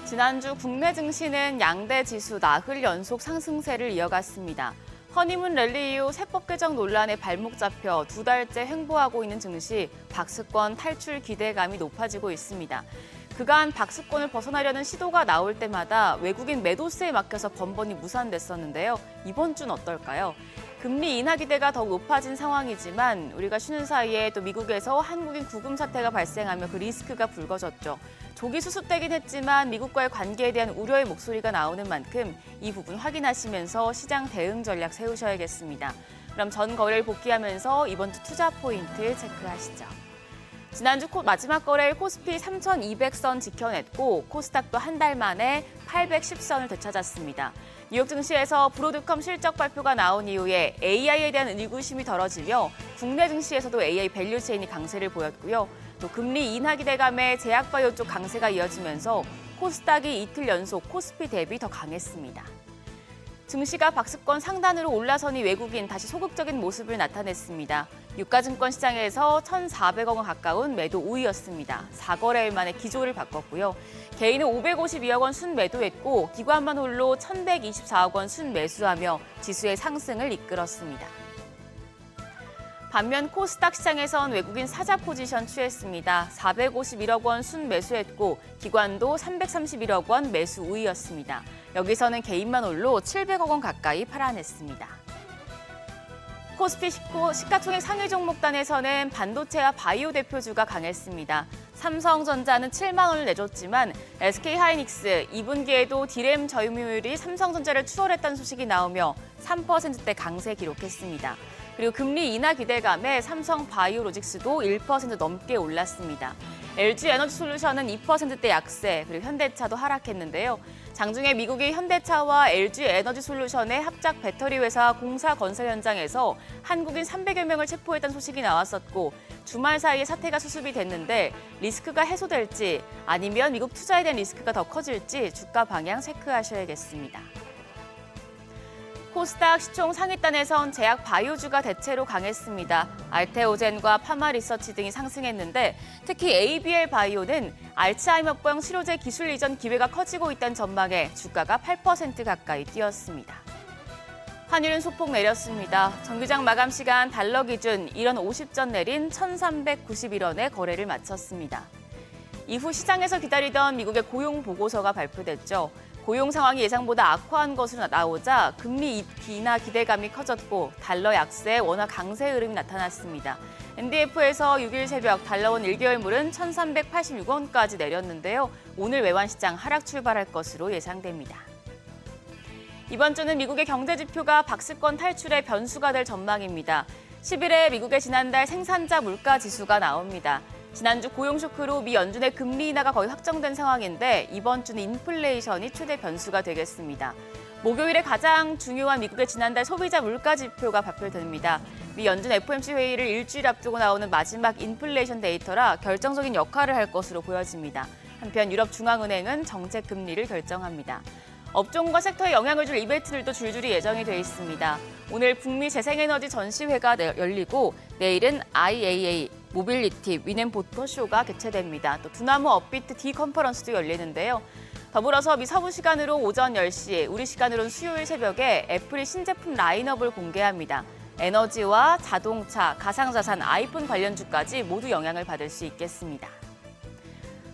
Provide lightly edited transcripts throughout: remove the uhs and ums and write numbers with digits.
지난주 국내 증시는 양대 지수 나흘 연속 상승세를 이어갔습니다. 허니문 랠리 이후 세법 개정 논란에 발목 잡혀 2달째 횡보하고 있는 증시, 박스권 탈출 기대감이 높아지고 있습니다. 그간 박스권을 벗어나려는 시도가 나올 때마다 외국인 매도세에 막혀서 번번이 무산됐었는데요. 이번 주는 어떨까요? 금리 인하 기대가 더욱 높아진 상황이지만 우리가 쉬는 사이에 또 미국에서 한국인 구금 사태가 발생하며 그 리스크가 불거졌죠. 조기 수습되긴 했지만 미국과의 관계에 대한 우려의 목소리가 나오는 만큼 이 부분 확인하시면서 시장 대응 전략 세우셔야겠습니다. 그럼 전 거래를 복귀하면서 이번 주 투자 포인트 체크하시죠. 지난주 마지막 거래일 코스피 3,200선 지켜냈고 코스닥도 한 달 만에 810선을 되찾았습니다. 뉴욕 증시에서 브로드컴 실적 발표가 나온 이후에 AI에 대한 의구심이 덜어지며 국내 증시에서도 AI 밸류체인이 강세를 보였고요. 또 금리 인하 기대감에 제약바이오 쪽 강세가 이어지면서 코스닥이 이틀 연속 코스피 대비 더 강했습니다. 증시가 박스권 상단으로 올라서니 외국인 다시 소극적인 모습을 나타냈습니다. 유가증권 시장에서 1,400억 원 가까운 매도 우위였습니다. 4거래일 만에 기조를 바꿨고요. 개인은 552억 원 순매도했고 기관만 홀로 1,124억 원 순매수하며 지수의 상승을 이끌었습니다. 반면 코스닥 시장에선 외국인 사자 포지션 취했습니다. 451억 원 순매수했고 기관도 331억 원 매수 우위였습니다. 여기서는 개인만 홀로 700억 원 가까이 팔아냈습니다. 코스피 시가총액 상위 종목단에서는 반도체와 바이오 대표주가 강했습니다. 삼성전자는 7만 원을 내줬지만 SK하이닉스 2분기에도 디램 점유율이 삼성전자를 추월했다는 소식이 나오며 3%대 강세 기록했습니다. 그리고 금리 인하 기대감에 삼성 바이오로직스도 1% 넘게 올랐습니다. LG 에너지솔루션은 2%대 약세, 그리고 현대차도 하락했는데요. 장중에 미국이 현대차와 LG 에너지솔루션의 합작 배터리 회사 공사 건설 현장에서 한국인 300여 명을 체포했다는 소식이 나왔었고 주말 사이에 사태가 수습이 됐는데 리스크가 해소될지 아니면 미국 투자에 대한 리스크가 더 커질지 주가 방향 체크하셔야겠습니다. 코스닥 시총 상위단에선 제약 바이오주가 대체로 강했습니다. 알테오젠과 파마리서치 등이 상승했는데 특히 ABL 바이오는 알츠하이머병 치료제 기술 이전 기회가 커지고 있다는 전망에 주가가 8% 가까이 뛰었습니다. 환율은 소폭 내렸습니다. 정규장 마감 시간 달러 기준 1원 50전 내린 1,391원에 거래를 마쳤습니다. 이후 시장에서 기다리던 미국의 고용 보고서가 발표됐죠. 고용 상황이 예상보다 악화한 것으로 나오자 금리 인하 기대감이 커졌고 달러 약세에 원화 강세 흐름이 나타났습니다. NDF에서 6일 새벽 달러원 1개월물은 1,386원까지 내렸는데요. 오늘 외환시장 하락 출발할 것으로 예상됩니다. 이번 주는 미국의 경제지표가 박스권 탈출의 변수가 될 전망입니다. 10일에 미국의 지난달 생산자 물가 지수가 나옵니다. 지난주 고용 쇼크로 미 연준의 금리 인하가 거의 확정된 상황인데 이번 주는 인플레이션이 최대 변수가 되겠습니다. 목요일에 가장 중요한 미국의 지난달 소비자 물가 지표가 발표됩니다. 미 연준 FOMC 회의를 일주일 앞두고 나오는 마지막 인플레이션 데이터라 결정적인 역할을 할 것으로 보여집니다. 한편 유럽 중앙은행은 정책 금리를 결정합니다. 업종과 섹터에 영향을 줄 이벤트들도 줄줄이 예정이 돼 있습니다. 오늘 북미 재생에너지 전시회가 열리고 내일은 IAA 모빌리티 위넨보터쇼가 개최됩니다. 또 두나무 업비트 D 컨퍼런스도 열리는데요. 더불어서 미 서부 시간으로 오전 10시, 우리 시간으로는 수요일 새벽에 애플이 신제품 라인업을 공개합니다. 에너지와 자동차, 가상자산, 아이폰 관련주까지 모두 영향을 받을 수 있겠습니다.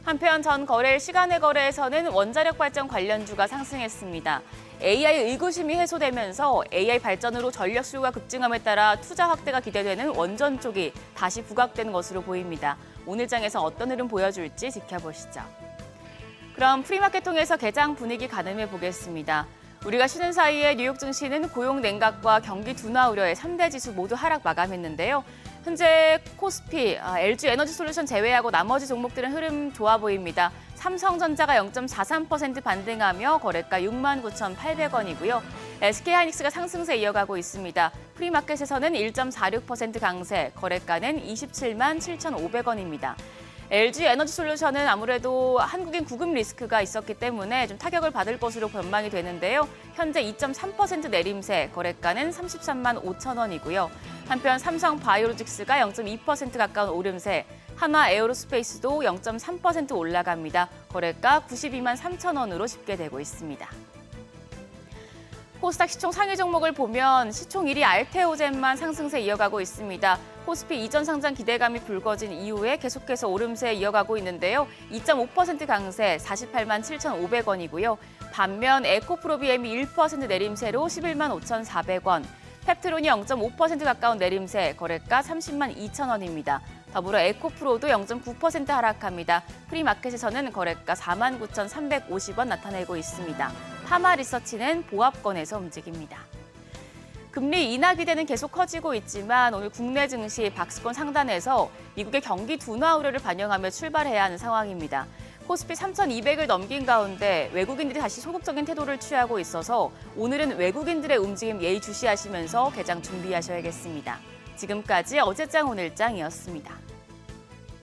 한편 전 거래일 시간의 거래에서는 원자력 발전 관련주가 상승했습니다. AI 의구심이 해소되면서 AI 발전으로 전력 수요가 급증함에 따라 투자 확대가 기대되는 원전 쪽이 다시 부각된 것으로 보입니다. 오늘 장에서 어떤 흐름 보여줄지 지켜보시죠. 그럼 프리마켓 통해서 개장 분위기 가늠해 보겠습니다. 우리가 쉬는 사이에 뉴욕 증시는 고용 냉각과 경기 둔화 우려에 3대 지수 모두 하락 마감했는데요. 현재 코스피, LG 에너지솔루션 제외하고 나머지 종목들은 흐름 좋아 보입니다. 삼성전자가 0.43% 반등하며 거래가 69,800원이고요. SK하이닉스가 상승세 이어가고 있습니다. 프리마켓에서는 1.46% 강세, 거래가는 277,500원입니다. LG 에너지솔루션은 아무래도 한국인 구금 리스크가 있었기 때문에 좀 타격을 받을 것으로 전망이 되는데요. 현재 2.3% 내림세, 거래가는 33만 5천 원이고요. 한편 삼성 바이오로직스가 0.2% 가까운 오름세, 한화 에어로스페이스도 0.3% 올라갑니다. 거래가 92만 3천 원으로 집계되고 있습니다. 코스닥 시총 상위 종목을 보면 시총 1위 알테오젠만 상승세 이어가고 있습니다. 코스피 이전 상장 기대감이 불거진 이후에 계속해서 오름세 이어가고 있는데요. 2.5% 강세 48만 7,500원이고요. 반면 에코프로비엠이 1% 내림세로 11만 5,400원, 펩트론이 0.5% 가까운 내림세, 거래가 30만 2천 원입니다. 더불어 에코프로도 0.9% 하락합니다. 프리마켓에서는 거래가 4만 9,350원 나타내고 있습니다. 파마리서치는 보합권에서 움직입니다. 금리 인하 기대는 계속 커지고 있지만 오늘 국내 증시 박스권 상단에서 미국의 경기 둔화 우려를 반영하며 출발해야 하는 상황입니다. 코스피 3,200을 넘긴 가운데 외국인들이 다시 소극적인 태도를 취하고 있어서 오늘은 외국인들의 움직임 예의주시하시면서 개장 준비하셔야겠습니다. 지금까지 어제장 오늘장이었습니다.